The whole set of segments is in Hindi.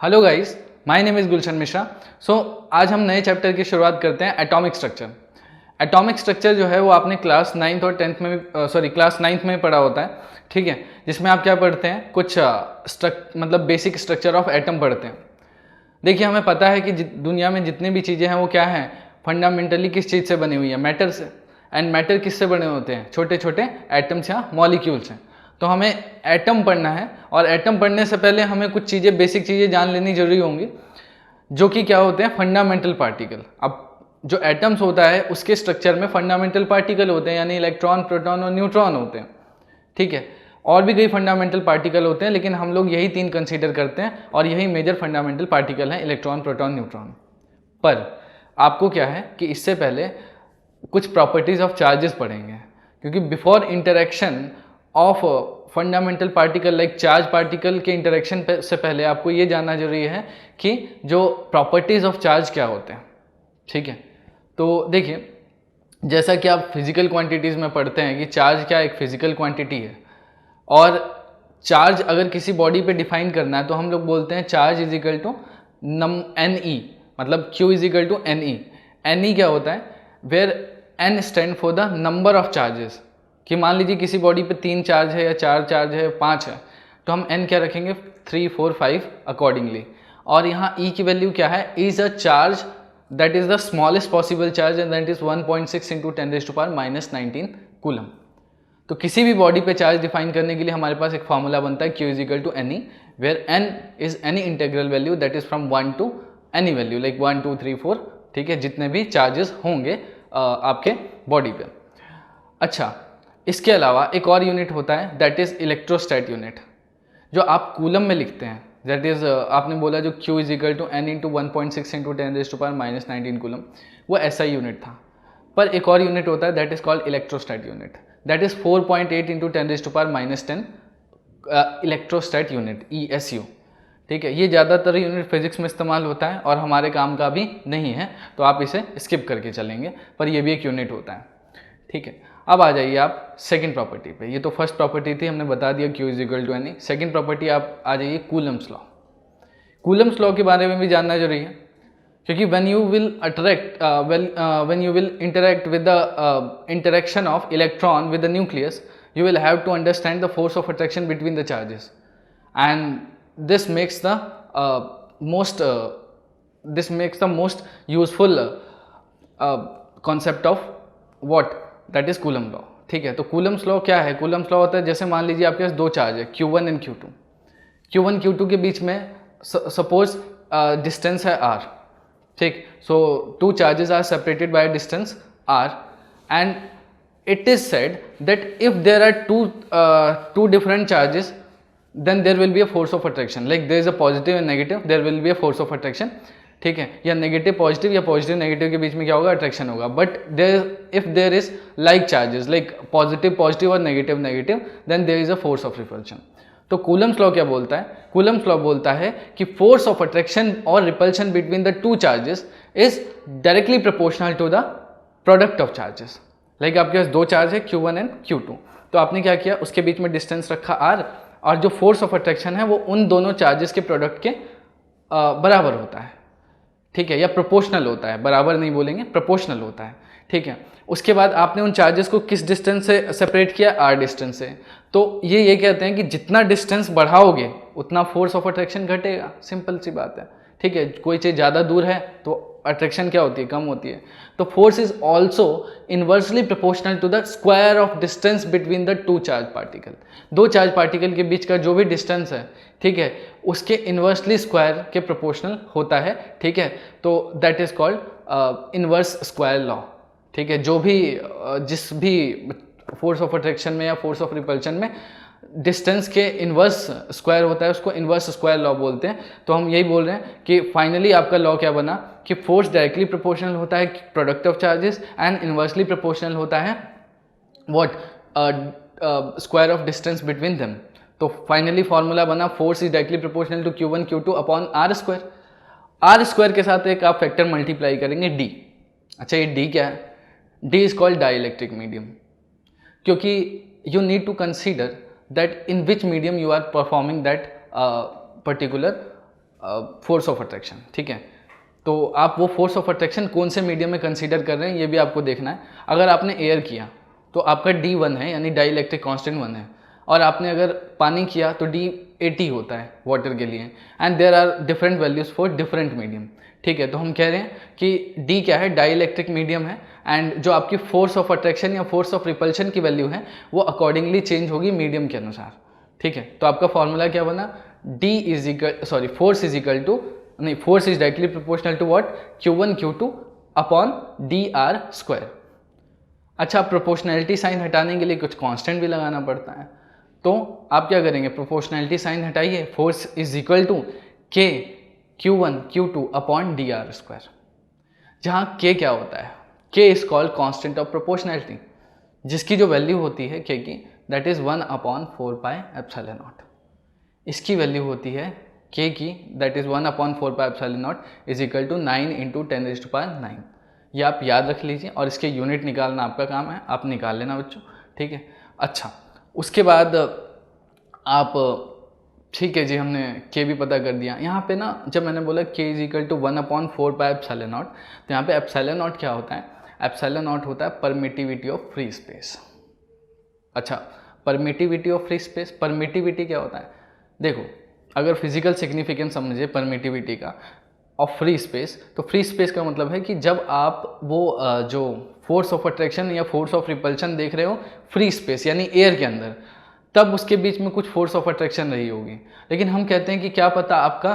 Hello guys, my name is Gulshan Mishra. आज हम नए चैप्टर की शुरुआत करते हैं एटॉमिक स्ट्रक्चर। एटॉमिक स्ट्रक्चर जो है वो आपने क्लास 9th और 10th में क्लास 9th में पढ़ा होता है, ठीक है। जिसमें आप क्या पढ़ते हैं, कुछ मतलब बेसिक स्ट्रक्चर ऑफ एटम पढ़ते हैं। देखिए, हमें पता है कि दुनिया में जितनी भी चीज़ें हैं वो क्या हैं, फंडामेंटली किस चीज़ से बनी हुई है, मैटर से। एंड मैटर किससे बने होते हैं, छोटे छोटे एटम्स या मॉलिक्यूल्स हैं। तो हमें एटम पढ़ना है, और एटम पढ़ने से पहले हमें कुछ चीज़ें, बेसिक चीज़ें जान लेनी जरूरी होंगी, जो कि क्या होते हैं, फंडामेंटल पार्टिकल। अब जो एटम्स होता है उसके स्ट्रक्चर में फंडामेंटल पार्टिकल होते हैं, यानी इलेक्ट्रॉन, प्रोटॉन और न्यूट्रॉन होते हैं, ठीक है। और भी कई फंडामेंटल पार्टिकल होते हैं, लेकिन हम लोग यही तीन कंसीडर करते हैं, और यही मेजर फंडामेंटल पार्टिकल हैं, इलेक्ट्रॉन, प्रोटॉन, न्यूट्रॉन। पर आपको क्या है कि इससे पहले कुछ प्रॉपर्टीज ऑफ चार्जेस पढ़ेंगे, क्योंकि before interaction of fundamental particle like charge particle के इंटरेक्शन से पहले आपको ये जानना जरूरी है कि जो प्रॉपर्टीज ऑफ चार्ज क्या होते हैं, ठीक है। तो देखिए, जैसा कि आप फिजिकल क्वांटिटीज़ में पढ़ते हैं कि चार्ज क्या एक फिजिकल क्वांटिटी है, और चार्ज अगर किसी बॉडी पे डिफाइन करना है तो हम लोग बोलते हैं charge is equal to n e, मतलब Q is equal to n e. N e क्या होता है, where n stand for the number of charges. कि मान लीजिए किसी बॉडी पे 3 चार्ज है या 4 चार्ज है, 5 है, तो हम n क्या रखेंगे, 3, 4, 5 अकॉर्डिंगली। और यहाँ E की वैल्यू क्या है, is a charge that is the smallest possible charge and that is 1.6 into 10⁻⁻19 coulomb. तो किसी भी बॉडी पे चार्ज डिफाइन करने के लिए हमारे पास एक फार्मूला बनता है Q is equal to n e, where n is any integral value that is from 1 to any value like 1, 2, 3, 4, ठीक है, जितने भी चार्जेस होंगे आपके बॉडी पे। अच्छा, इसके अलावा एक और यूनिट होता है दैट इज इलेक्ट्रोस्टैट यूनिट, जो आप कूलम में लिखते हैं। दैट इज आपने बोला जो Q is equal to n into 1.6 into 10⁻⁻19 coulomb, वो ऐसा यूनिट था। पर एक और यूनिट होता है that is called electrostat unit, that is 4.8 into 10⁻10 electrostat unit, ESU, ठीक है। ये ज़्यादातर यूनिट फिजिक्स में इस्तेमाल होता है और हमारे काम का भी नहीं है, तो आप इसे स्किप करके चलेंगे, पर ये भी एक यूनिट होता है, ठीक है। अब आ जाइए आप सेकंड प्रॉपर्टी पे। ये तो फर्स्ट प्रॉपर्टी थी, हमने बता दिया Q is equal to n e. Second property आप आ जाइए कूलम्स लॉ। कूलम्स लॉ के बारे में भी जानना जरूरी है, क्योंकि when you will interact with the interaction of electron with the nucleus, you will have to understand the force of attraction between the charges, and this makes the most useful concept of what that is Coulomb law, ठीक है। तो Coulomb's law क्या है, Coulomb's law होता है, जैसे मान लीजिए आपके पास दो चार्ज है Q1 and Q2। Q1 Q2 के बीच में सपोज डिस्टेंस है r, ठीक। So two charges are separated by distance r, and it is said that if there are two different charges, then there will be a force of attraction, like there is a positive and negative, there will be a force of attraction, ठीक है। या नेगेटिव पॉजिटिव या पॉजिटिव नेगेटिव के बीच में क्या होगा, अट्रैक्शन होगा। But if there is like charges, like positive positive और negative negative, then there is a force of repulsion. तो कूलम्स लॉ क्या बोलता है, कूलम्स लॉ बोलता है कि फोर्स ऑफ अट्रैक्शन और repulsion between the two charges is directly proportional to the product of charges. Like आपके पास दो चार्ज है Q1 एंड Q2, तो आपने क्या किया, उसके बीच में डिस्टेंस रखा r, और जो फोर्स ऑफ अट्रैक्शन है वो उन दोनों चार्जेस के प्रोडक्ट के बराबर होता है, ठीक है, या प्रोपोर्शनल होता है, बराबर नहीं बोलेंगे, प्रोपोर्शनल होता है, ठीक है। उसके बाद आपने उन चार्जेस को किस डिस्टेंस से सेपरेट किया, r डिस्टेंस से। तो ये कहते हैं कि जितना डिस्टेंस बढ़ाओगे उतना फोर्स ऑफ अट्रैक्शन घटेगा, सिंपल सी बात है, ठीक है। कोई चीज़ ज़्यादा दूर है तो अट्रैक्शन क्या होती है, कम होती है। तो force is also inversely proportional to the square of distance between the two charge particle. दो चार्ज पार्टिकल के बीच का जो भी डिस्टेंस है, ठीक है, उसके इनवर्सली स्क्वायर के प्रोपोर्शनल होता है, ठीक है। तो that is called inverse square law, ठीक है। जो भी जिस भी फोर्स ऑफ अट्रैक्शन में या फोर्स ऑफ रिपल्शन में डिस्टेंस के इनवर्स स्क्वायर होता है, उसको इनवर्स स्क्वायर लॉ बोलते हैं। तो हम यही बोल रहे हैं कि फाइनली आपका लॉ क्या बना कि फोर्स डायरेक्टली प्रोपोर्शनल होता है product of charges, and inversely proportional होता है what, square of distance between them. तो फाइनली फॉर्मूला बना force is directly proportional to Q1 Q2 upon r square. r square के साथ एक आप फैक्टर मल्टीप्लाई करेंगे d। अच्छा, ये d क्या है, d is called dielectric medium, क्योंकि you need to consider that in which medium you are performing that particular force of attraction, ठीक है। तो आप वो फोर्स ऑफ अट्रैक्शन कौन से मीडियम में कंसीडर कर रहे हैं ये भी आपको देखना है। अगर आपने एयर किया तो आपका D1 है, यानी डाई इलेक्ट्रिक कॉन्स्टेंट 1 है, और आपने अगर पानी किया तो D80 होता है वाटर के लिए, and there are different values for different medium, ठीक है। तो हम कह रहे हैं कि D क्या है, डाई इलेक्ट्रिक मीडियम है, एंड जो आपकी फोर्स ऑफ अट्रैक्शन या फोर्स ऑफ रिपल्शन की वैल्यू है वो अकॉर्डिंगली चेंज होगी मीडियम के अनुसार, ठीक है। तो आपका फॉर्मूला क्या बना, force is directly proportional to what, Q1 Q2 upon dr square. अच्छा, प्रोपोर्शनैलिटी साइन हटाने के लिए कुछ कांस्टेंट भी लगाना पड़ता है, तो आप क्या करेंगे, प्रोपोर्शनैलिटी साइन हटाइए, force is equal to K Q1 Q2 upon dr square, जहाँ K क्या होता है, K is called constant of proportionality, जिसकी जो वैल्यू होती है K की, दैट इज 1/4πε0। इसकी वैल्यू होती है K की, that is 1/4πε0 is equal to 9 × 10⁹ ये आप याद रख लीजिए, और इसके यूनिट निकालना आपका काम है, आप निकाल लेना बच्चों, ठीक है। अच्छा, उसके बाद आप, ठीक है जी, हमने K भी पता कर दिया। यहाँ पे ना जब मैंने बोला K इज इक्वल टू 1/4πε0, तो यहाँ पे ε0 क्या होता है, ε0 होता है परमिटिविटी ऑफ फ्री स्पेस। अच्छा, permittivity of free space, permittivity क्या होता है, देखो अगर फिजिकल सिग्निफिकेंस समझे परमिटिविटी का ऑफ फ्री स्पेस, तो फ्री स्पेस का मतलब है कि जब आप वो जो फोर्स ऑफ अट्रैक्शन या फोर्स ऑफ रिपल्शन देख रहे हो फ्री स्पेस यानी एयर के अंदर, तब उसके बीच में कुछ फोर्स ऑफ अट्रैक्शन रही होगी। लेकिन हम कहते हैं कि क्या पता आपका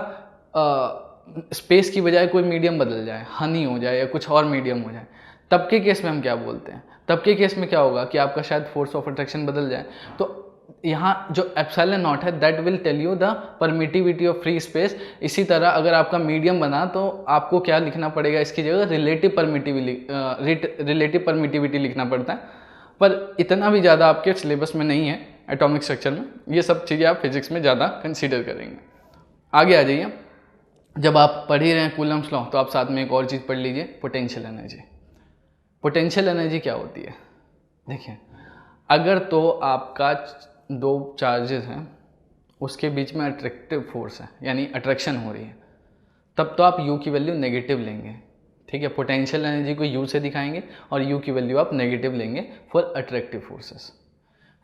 स्पेस की बजाय कोई मीडियम बदल जाए, हनी हो जाए या कुछ और मीडियम हो जाए, तब के केस में हम क्या बोलते हैं, तब के केस में क्या होगा कि आपका शायद फोर्स ऑफ अट्रैक्शन बदल जाए। तो यहाँ जो ε0 है that will tell you the permittivity of free space. इसी तरह अगर आपका मीडियम बना तो आपको क्या लिखना पड़ेगा, इसकी जगह रिलेटिव परमिटिविटी लिखना पड़ता है, पर इतना भी ज़्यादा आपके सिलेबस में नहीं है एटॉमिक स्ट्रक्चर में, ये सब चीज़ें आप फिजिक्स में ज़्यादा कंसीडर करेंगे। आगे आ जाइए, जब आप पढ़ ही रहे हैं कूलम्स लॉ, तो आप साथ में एक और चीज़ पढ़ लीजिए, पोटेंशियल एनर्जी। पोटेंशियल एनर्जी क्या होती है, देखिए अगर तो आपका दो चार्जेस हैं उसके बीच में अट्रैक्टिव फोर्स है यानी अट्रैक्शन हो रही है, तब तो आप U की वैल्यू नेगेटिव लेंगे, ठीक है। पोटेंशियल एनर्जी को U से दिखाएंगे और U की वैल्यू आप नेगेटिव लेंगे for attractive forces.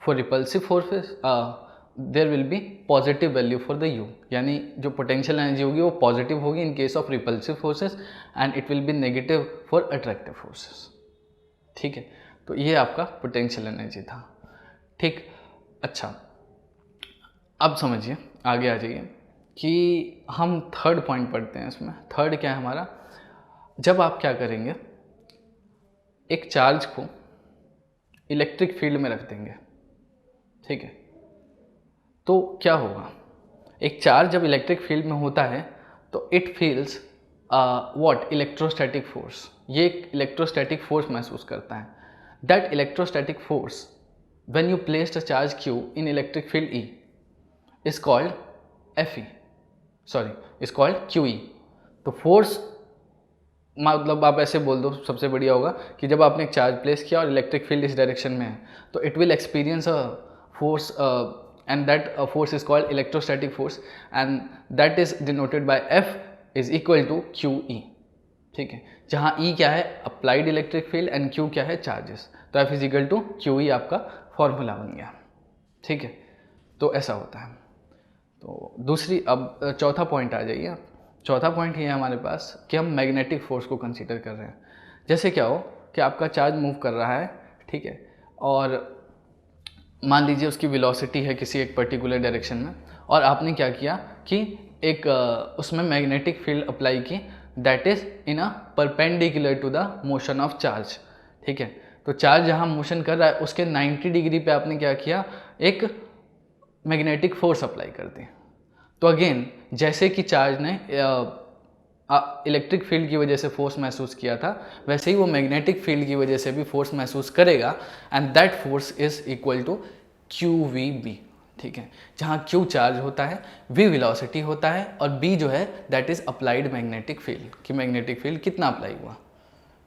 For repulsive forces there will be positive value for the U, यानी जो पोटेंशियल एनर्जी होगी वो पॉजिटिव होगी in case of repulsive forces and it will be negative for attractive forces, ठीक है। तो ये आपका पोटेंशियल एनर्जी था, ठीक। अच्छा, अब समझिए, आगे आ जाइए कि हम थर्ड पॉइंट पढ़ते हैं। इसमें थर्ड क्या है हमारा, जब आप क्या करेंगे, एक चार्ज को इलेक्ट्रिक फील्ड में रख देंगे, ठीक है, तो क्या होगा, एक चार्ज जब इलेक्ट्रिक फील्ड में होता है तो it feels what, electrostatic force, ये एक इलेक्ट्रोस्टैटिक फोर्स महसूस करता है। That electrostatic force when you placed a charge Q in electric field E is called QE। तो फोर्स मतलब आप ऐसे बोल दो, सबसे बढ़िया होगा कि जब आपने एक चार्ज प्लेस किया और इलेक्ट्रिक फील्ड इस डायरेक्शन में है तो it will experience a force and that force is called electrostatic force and that is denoted by F is equal to QE, ठीक है। जहाँ E क्या है, applied electric field, and Q क्या है, चार्जेस, तो F is equal to QE आपका फॉर्मूला बन गया, ठीक है। तो ऐसा होता है। तो दूसरी, अब चौथा पॉइंट आ जाइए। चौथा पॉइंट ये है हमारे पास कि हम मैग्नेटिक फोर्स को कंसीडर कर रहे हैं। जैसे क्या हो कि आपका चार्ज मूव कर रहा है, ठीक है, और मान लीजिए उसकी वेलोसिटी है किसी एक पर्टिकुलर डायरेक्शन में, और आपने क्या किया कि एक उसमें मैग्नेटिक फील्ड अप्लाई की, that is in a perpendicular to the motion of charge, ठीक है। तो चार्ज जहाँ मोशन कर रहा है उसके 90 डिग्री पे आपने क्या किया, एक मैग्नेटिक फोर्स अप्लाई कर दी। तो अगेन जैसे कि चार्ज ने इलेक्ट्रिक फील्ड की वजह से फोर्स महसूस किया था, वैसे ही वो मैग्नेटिक फील्ड की वजह से भी फोर्स महसूस करेगा, and that force is equal to QVB, ठीक है। जहाँ Q चार्ज होता है, V वेलोसिटी होता है, और B जो है that is applied magnetic field, कि मैग्नेटिक फील्ड कितना अप्लाई हुआ,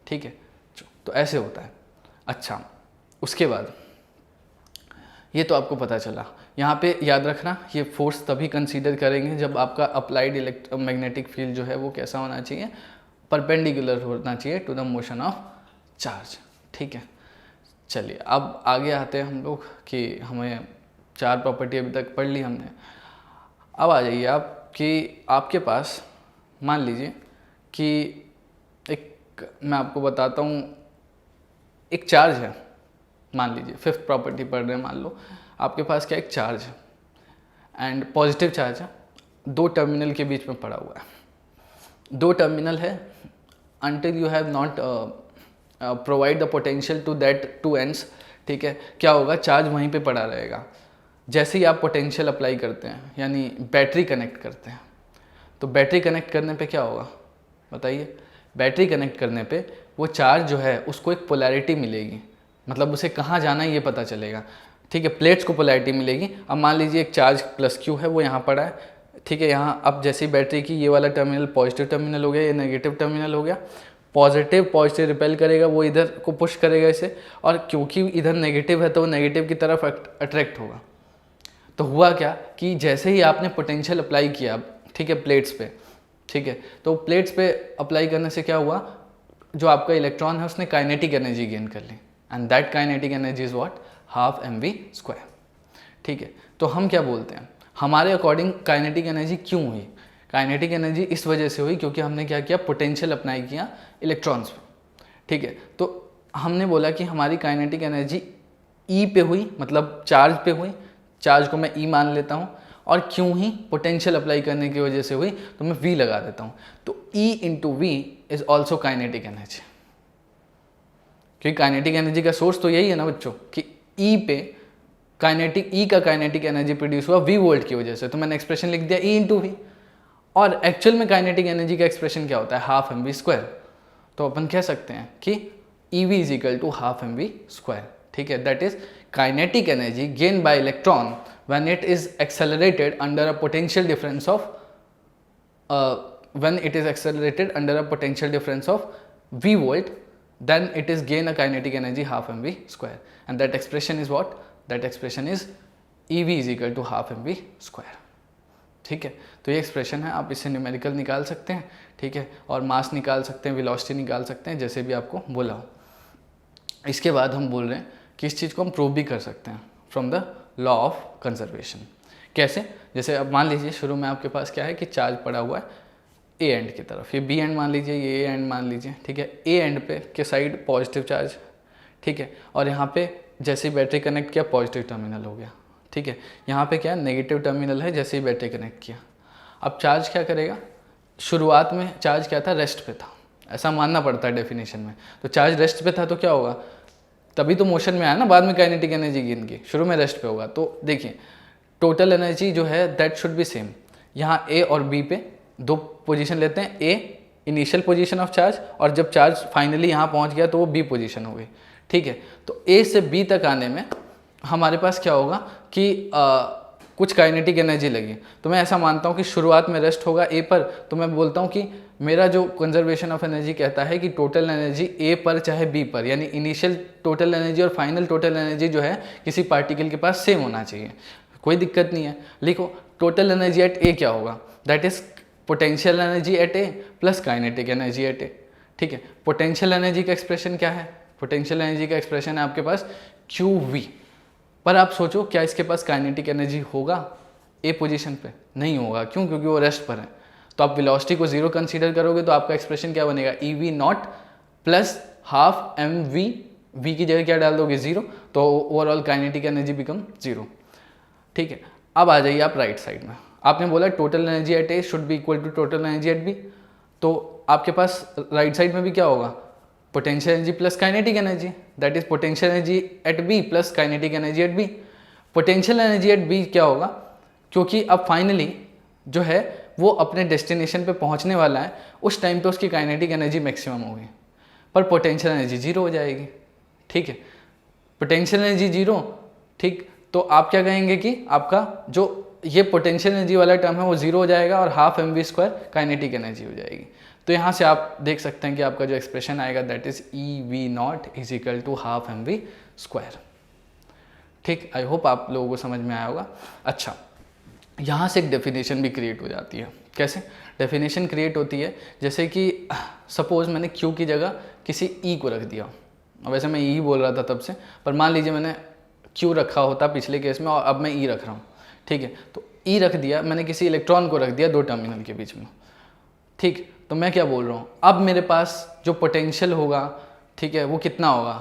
ठीक है। तो ऐसे होता है। अच्छा, उसके बाद ये तो आपको पता चला। यहाँ पे याद रखना, ये फोर्स तभी कंसीडर करेंगे जब आपका अप्लाइड इलेक्ट्रोमैग्नेटिक फील्ड जो है वो कैसा होना चाहिए, परपेंडिकुलर होना चाहिए to the motion of charge. ठीक है, चलिए अब आगे आते हैं हम लोग कि हमें 4 प्रॉपर्टी अभी तक पढ़ ली हमने। अब आ जाइए आप कि आपके पास मान लीजिए कि एक, मैं आपको बताता हूँ, एक चार्ज है, मान लीजिए 5th प्रॉपर्टी पढ़ रहे हैं, मान लो आपके पास क्या एक चार्ज है एंड पॉजिटिव चार्ज है, 2 टर्मिनल के बीच में पड़ा हुआ है। 2 टर्मिनल है, until you have not provide the potential to that 2 ends, ठीक है, क्या होगा, चार्ज वहीं पे पड़ा रहेगा। जैसे ही आप पोटेंशियल अप्लाई करते हैं यानी बैटरी कनेक्ट करते हैं, तो बैटरी कनेक्ट करने पे क्या होगा बताइए, बैटरी कनेक्ट करने पे वो चार्ज जो है उसको एक पोलैरिटी मिलेगी, मतलब उसे कहाँ जाना है ये पता चलेगा। ठीक है, प्लेट्स को पोलैरिटी मिलेगी। अब मान लीजिए एक चार्ज प्लस क्यू है वो यहाँ पड़ा है, ठीक है, यहाँ अब जैसे ही बैटरी की ये वाला टर्मिनल पॉजिटिव टर्मिनल हो गया, ये नेगेटिव टर्मिनल हो गया, पॉजिटिव रिपेल करेगा, वो इधर को पुश करेगा इसे, और क्योंकि इधर नेगेटिव है तो वो नेगेटिव की तरफ अट्रैक्ट होगा। तो हुआ क्या कि जैसे ही आपने पोटेंशियल अप्लाई किया, ठीक है, प्लेट्स पे, ठीक है, तो प्लेट्स पे अप्लाई करने से क्या हुआ, जो आपका इलेक्ट्रॉन है उसने काइनेटिक एनर्जी गेन कर ली, and that kinetic energy is what, half mv²। ठीक है, तो हम क्या बोलते हैं, हमारे अकॉर्डिंग काइनेटिक एनर्जी क्यों हुई, काइनेटिक एनर्जी इस वजह से हुई क्योंकि हमने क्या किया, पोटेंशियल अप्लाई किया इलेक्ट्रॉन्स पे। ठीक है, तो हमने बोला कि हमारी काइनेटिक एनर्जी ई पे हुई, मतलब चार्ज पे हुई, चार्ज को मैं ई मान लेता हूँ, और क्यों ही पोटेंशियल अप्लाई करने की वजह से हुई तो मैं वी लगा देता हूँ। तो e into v is also kinetic energy, क्योंकि काइनेटिक एनर्जी का सोर्स तो यही है ना बच्चों कि ई पे काइनेटिक, ई का काइनेटिक एनर्जी प्रोड्यूस हुआ वी वोल्ट की वजह से, तो मैंने एक्सप्रेशन लिख दिया ई इंटू वी। और एक्चुअल में काइनेटिक एनर्जी का एक्सप्रेशन क्या होता है, हाफ mv²। तो अपन कह सकते हैं कि EV is equal to half mv²। ठीक है, that is kinetic energy gain by electron when it is accelerated under a potential difference of when it is accelerated under a potential difference of v volt, then it is gain a kinetic energy half mv², and that expression is what, that expression is EV is equal to half mv²। ठीक है, तो ये एक्सप्रेशन है, आप इससे न्यूमेरिकल निकाल सकते हैं। ठीक है, और मास निकाल सकते हैं, वेलोसिटी निकाल सकते हैं, जैसे भी आपको बोला हो। इसके बाद हम बोल रहे हैं कि इस चीज़ को हम प्रूव भी कर सकते हैं from the law of conservation. कैसे, जैसे अब मान लीजिए शुरू में आपके पास क्या है कि चार्ज पड़ा हुआ है ए एंड की तरफ, ये बी एंड मान लीजिए, ये ए एंड मान लीजिए। ठीक है, ए एंड पे के साइड पॉजिटिव चार्ज, ठीक है, और यहाँ पे जैसे ही बैटरी कनेक्ट किया पॉजिटिव टर्मिनल हो गया। ठीक है, यहाँ पे क्या नेगेटिव टर्मिनल है, जैसे ही बैटरी कनेक्ट किया। अब चार्ज क्या करेगा, शुरुआत में चार्ज क्या था, रेस्ट पे था, ऐसा मानना पड़ता है डेफिनेशन में। तो चार्ज रेस्ट पे था तो क्या होगा, तभी तो मोशन में आया ना, बाद में काइनेटिक एनर्जी गेन की, शुरू में रेस्ट पे होगा। तो देखिए टोटल एनर्जी जो है दैट शुड बी सेम। यहाँ ए और बी पे 2 पोजीशन लेते हैं, ए इनिशियल पोजीशन ऑफ चार्ज, और जब चार्ज फाइनली यहाँ पहुँच गया तो वो बी पोजीशन हो गई। ठीक है, तो ए से बी तक आने में हमारे पास क्या होगा कि कुछ काइनेटिक एनर्जी लगी। तो मैं ऐसा मानता हूँ कि शुरुआत में रेस्ट होगा ए पर, तो मैं बोलता हूँ कि मेरा जो कंजर्वेशन ऑफ एनर्जी कहता है कि टोटल एनर्जी ए पर चाहे बी पर, यानी इनिशियल टोटल एनर्जी और फाइनल टोटल एनर्जी जो है किसी पार्टिकल के पास सेम होना चाहिए, कोई दिक्कत नहीं है। लिखो टोटल एनर्जी एट ए क्या होगा, that is potential energy at A plus kinetic energy at A. ठीक है, पोटेंशियल एनर्जी का एक्सप्रेशन क्या है, पोटेंशियल एनर्जी का एक्सप्रेशन है आपके पास QV। पर आप सोचो क्या इसके पास काइनेटिक एनर्जी होगा ए पोजीशन पे, नहीं होगा। क्यों, क्योंकि वो रेस्ट पर है। तो आप वेलोसिटी को 0 कंसीडर करोगे तो आपका एक्सप्रेशन क्या बनेगा, EV0 plus half mv, v की जगह क्या डाल दोगे 0, तो ओवरऑल काइनेटिक एनर्जी बिकम 0। ठीक है, अब आ जाइए आप राइट साइड में, आपने बोला total energy at A should be equal to total energy at B, तो आपके पास राइट साइड में भी क्या होगा, potential energy plus kinetic energy, that is potential energy at B plus kinetic energy at B. Potential energy at B क्या होगा, क्योंकि अब फाइनली जो है वो अपने डेस्टिनेशन पे पहुंचने वाला है, उस टाइम पे उसकी काइनेटिक एनर्जी मैक्सिमम होगी, पर पोटेंशियल एनर्जी 0 हो जाएगी। ठीक है, पोटेंशियल एनर्जी 0, ठीक, तो आप क्या कहेंगे कि आपका जो ये पोटेंशियल एनर्जी वाला टर्म है वो 0 हो जाएगा और हाफ mv² काइनेटिक एनर्जी हो जाएगी। तो यहाँ से आप देख सकते हैं कि आपका जो एक्सप्रेशन आएगा that is EV0 is equal to half mv²। ठीक, आई होप आप लोगों को समझ में आया होगा। अच्छा, यहाँ से एक डेफिनेशन भी क्रिएट हो जाती है। कैसे डेफिनेशन क्रिएट होती है? जैसे कि सपोज मैंने क्यू की जगह किसी ई को रख दिया। वैसे मैं ई बोल रहा था तब से, पर मान लीजिए मैंने क्यू रखा होता पिछले केस में और अब मैं ई रख रहा हूँ। ठीक है, तो ई रख दिया मैंने, किसी इलेक्ट्रॉन को रख दिया दो टर्मिनल के बीच में। ठीक, तो मैं क्या बोल रहा हूँ, अब मेरे पास जो पोटेंशियल होगा, ठीक है, वो कितना होगा?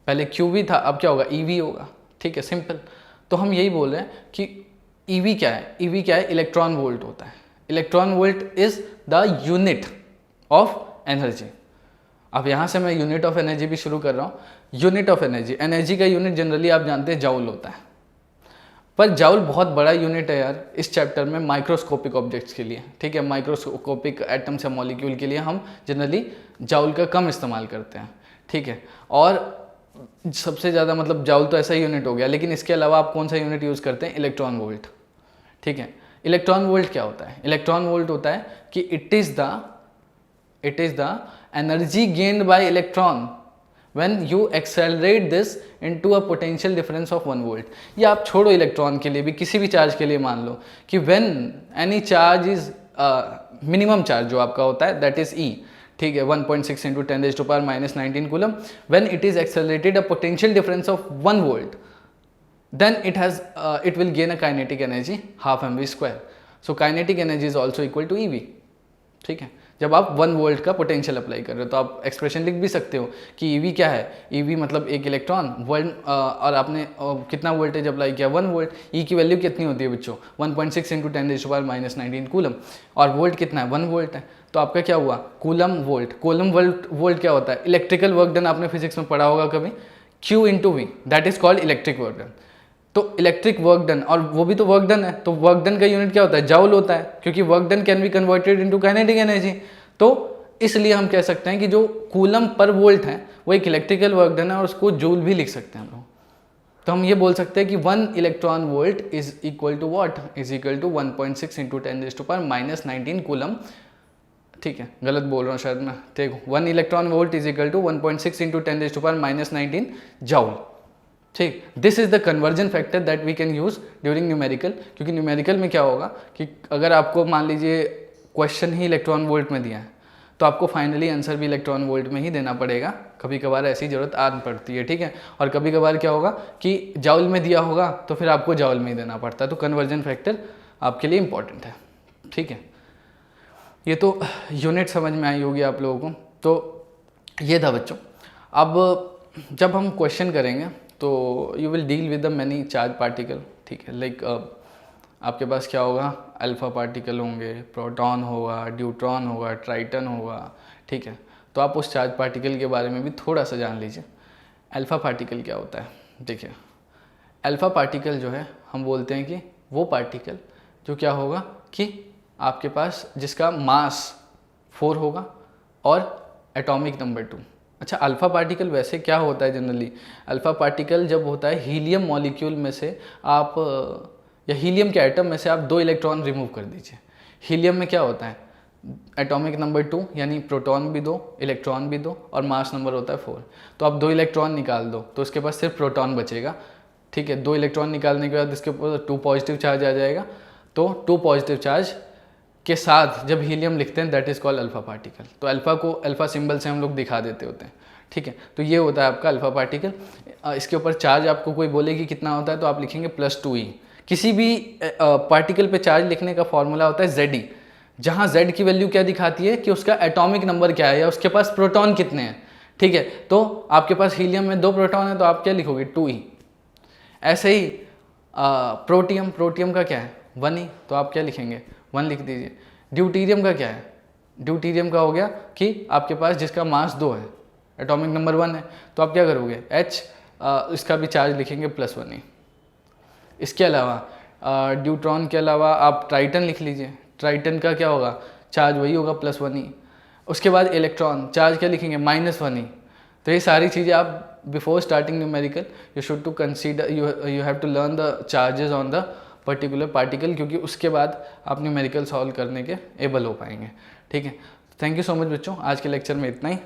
पहले क्यू भी था, अब क्या होगा? ई वी होगा। ठीक है, सिंपल। तो हम यही बोल रहे हैं कि ई वी क्या है? ई वी क्या है? इलेक्ट्रॉन वोल्ट होता है। Electron volt is the unit of energy. अब यहाँ से मैं यूनिट ऑफ एनर्जी भी शुरू कर रहा हूँ। यूनिट ऑफ एनर्जी, एनर्जी का यूनिट जनरली आप जानते हैं जाउल होता है, पर जाउल बहुत बड़ा यूनिट है यार इस चैप्टर में माइक्रोस्कोपिक ऑब्जेक्ट्स के लिए। ठीक है, माइक्रोस्कोपिक एटम्स या मॉलिक्यूल के लिए हम जनरली जाउल का कम इस्तेमाल करते हैं। ठीक है, और सबसे ज़्यादा मतलब जाउल तो ऐसा ही यूनिट हो गया, लेकिन इसके अलावा आप कौन सा यूनिट यूज़ करते हैं? Electron volt. ठीक है, इलेक्ट्रॉन वोल्ट क्या होता है? इलेक्ट्रॉन वोल्ट होता है कि it is the energy gained by electron when you accelerate this into a potential difference of 1 volt। या आप छोड़ो इलेक्ट्रॉन के लिए भी, किसी भी चार्ज के लिए मान लो कि when any charge is minimum charge जो आपका होता है that is E, ठीक है, 1.6 into 10 raised to power minus 19 coulomb, when it is accelerated a potential difference of 1 volt, then it will gain a kinetic energy half mv square। so kinetic energy is also equal to EV। ठीक है, जब आप 1 वोल्ट का पोटेंशियल अप्लाई कर रहे हो तो आप एक्सप्रेशन लिख भी सकते हो कि EV क्या है? EV मतलब एक इलेक्ट्रॉन और आपने कितना वोल्टेज अप्लाई किया? 1 वोल्ट। E की वैल्यू कितनी होती है बच्चों? 1.6 into 10 rays to power minus 19 coulomb, और वोल्ट कितना है? 1 वोल्ट है। तो आपका क्या हुआ? Coulomb volt. कूलम वोल्ट क्या होता है? इलेक्ट्रिकल वर्क डन आपने फिजिक्स में पढ़ा होगा कभी, Q into V, that is called electric work done. तो इलेक्ट्रिक वर्क डन, और वो भी तो वर्क डन है, तो वर्क डन का यूनिट क्या होता है? जाउल होता है, क्योंकि work done can be converted into kinetic energy. तो इसलिए हम कह सकते हैं कि जो कूलम पर वोल्ट है वो एक इलेक्ट्रिकल वर्क डन है, और उसको जूल भी लिख सकते हैं हम लोग। तो हम ये बोल सकते हैं कि 1 electron volt is equal to what? Is equal to 1.6 into 10 rays to power minus 19 coulomb. ठीक है, गलत बोल रहा हूँ शायद मैं। ठीक, 1 electron volt is equal to 1.6 into 10 rays to power minus 19 joule. ठीक, this is the conversion factor that we can use during numerical. क्योंकि न्यूमेरिकल में क्या होगा कि अगर आपको मान लीजिए क्वेश्चन ही इलेक्ट्रॉन वोल्ट में दिया है तो आपको फाइनली आंसर भी इलेक्ट्रॉन वोल्ट में ही देना पड़ेगा। कभी कभार ऐसी ज़रूरत आ पड़ती है। ठीक है, और कभी कभार क्या होगा कि जाउल में दिया होगा तो फिर आपको जाउल में ही देना पड़ता है। तो कन्वर्जन फैक्टर आपके लिए इंपॉर्टेंट है। ठीक है, ये तो यूनिट समझ में आई होगी आप लोगों को। तो ये था बच्चों। अब जब हम क्वेश्चन करेंगे तो you will deal with the many charge particle. ठीक है, लाइक आपके पास क्या होगा? अल्फ़ा पार्टिकल होंगे, प्रोटॉन होगा, ड्यूट्रॉन होगा, ट्राइटन होगा। ठीक है, तो आप उस चार्ज पार्टिकल के बारे में भी थोड़ा सा जान लीजिए। अल्फ़ा पार्टिकल क्या होता है? देखिए, अल्फ़ा पार्टिकल जो है हम बोलते हैं कि वो पार्टिकल जो क्या होगा कि आपके पास जिसका मास 4 होगा और एटॉमिक नंबर 2। अच्छा, अल्फ़ा पार्टिकल वैसे क्या होता है जनरली? अल्फ़ा पार्टिकल जब होता है हीलियम मॉलिक्यूल में से आप, या हीलियम के एटम में से आप 2 इलेक्ट्रॉन रिमूव कर दीजिए। हीलियम में क्या होता है? एटॉमिक नंबर 2 यानी प्रोटॉन भी 2, इलेक्ट्रॉन भी 2 और मास नंबर होता है 4। तो आप 2 इलेक्ट्रॉन निकाल दो तो उसके पास सिर्फ प्रोटॉन बचेगा। ठीक है, 2 इलेक्ट्रॉन निकालने के बाद इसके ऊपर 2 पॉजिटिव चार्ज आ जाएगा। तो 2 पॉजिटिव चार्ज के साथ जब हीलियम लिखते हैं that is called alpha particle. तो अल्फ़ा को अल्फ़ा सिंबल से हम लोग दिखा देते होते हैं। ठीक है, तो ये होता है आपका अल्फ़ा पार्टिकल। इसके ऊपर चार्ज आपको कोई बोलेगी कितना होता है तो आप लिखेंगे +2e। किसी भी पार्टिकल पे चार्ज लिखने का फॉर्मूला होता है Ze, जहाँ Z की वैल्यू क्या दिखाती है कि उसका एटॉमिक नंबर क्या है या उसके पास प्रोटॉन कितने हैं। ठीक है, तो आपके पास हीलियम में 2 प्रोटॉन है तो आप क्या लिखोगे? 2e। ऐसे ही प्रोटियम का क्या है? 1e, तो आप क्या लिखेंगे? 1 लिख दीजिए। ड्यूटीरियम का क्या है? ड्यूटीरियम का हो गया कि आपके पास जिसका मास 2 है, एटॉमिक नंबर 1 है, तो आप क्या करोगे? H, इसका भी चार्ज लिखेंगे +1e। इसके अलावा ड्यूट्रॉन के अलावा आप ट्राइटन लिख लीजिए। ट्राइटन का क्या होगा? चार्ज वही होगा +1e। उसके बाद इलेक्ट्रॉन, चार्ज क्या लिखेंगे? -1e। तो ये सारी चीज़ें आप before starting numerical you should to consider, you have to learn the charges on the particular particle, क्योंकि उसके बाद आप न्यूमेरिकल सॉल्व करने के एबल हो पाएंगे। ठीक है, थैंक यू सो मच बच्चों, आज के लेक्चर में इतना ही।